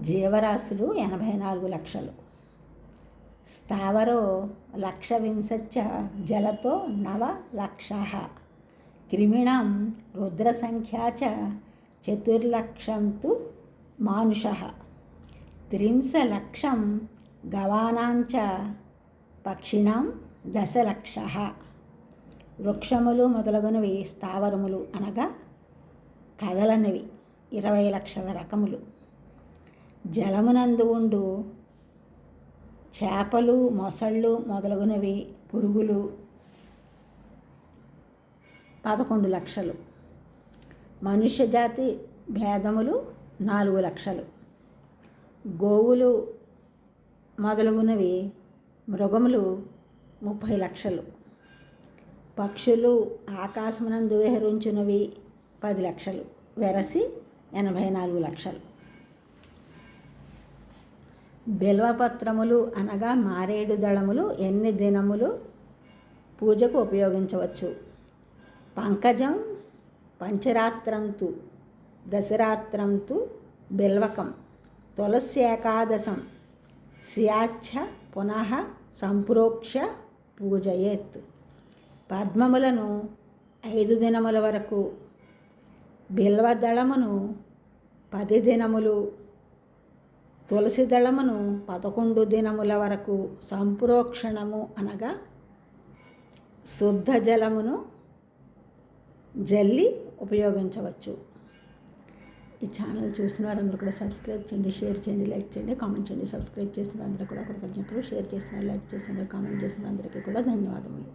జీవరాశులు 84 లక్షలు. స్థావరో 1,20,000 జలతో 9,00,000. క్రిమిణం రుద్రసంఖ్యా చ 4,00,000 మానుషః. 30,00,000 గవానాంచ పక్షిణాం 10,00,000. వృక్షములు మొదలగునవి స్థావరములు అనగా కదలనివి 20 లక్షల రకములు. జలమునందు ఉండు చేపలు, మొసళ్ళు మొదలగునవి పురుగులు 11 లక్షలు. మనుష్యజాతి భేదములు 4 లక్షలు. గోవులు మొదలగునవి మృగములు 30 లక్షలు. పక్షులు ఆకాశమునందు విహరించునవి 10 లక్షలు. వెరసి 84 లక్షలు. బిల్వపత్రములు అనగా మారేడు దళములు ఎన్ని దినములు పూజకు ఉపయోగించవచ్చు? పంకజం పంచరాత్రంతు దశరాత్రంతు బిల్వకం తులస్యేకాదశం స్యాచ్ఛ పునః సంప్రోక్ష్య పూజయేత్. పద్మములను 5 దినముల వరకు, బిల్వదళమును 10 దినములు, తులసి దళమును 11 దినముల వరకు సంప్రోక్షణము అనగా శుద్ధ జలమును జల్లి ఉపయోగించవచ్చు. ఈ ఛానల్ చూసిన వారందరూ కూడా సబ్స్క్రైబ్ చేయండి, షేర్ చేయండి, లైక్ చేయండి, కామెంట్ చేయండి. సబ్స్క్రైబ్ చేసిన అందరూ కూడా కృతజ్ఞతలు, షేర్ చేసిన, లైక్ చేసిన, కామెంట్ చేసిన అందరికీ కూడా ధన్యవాదములు.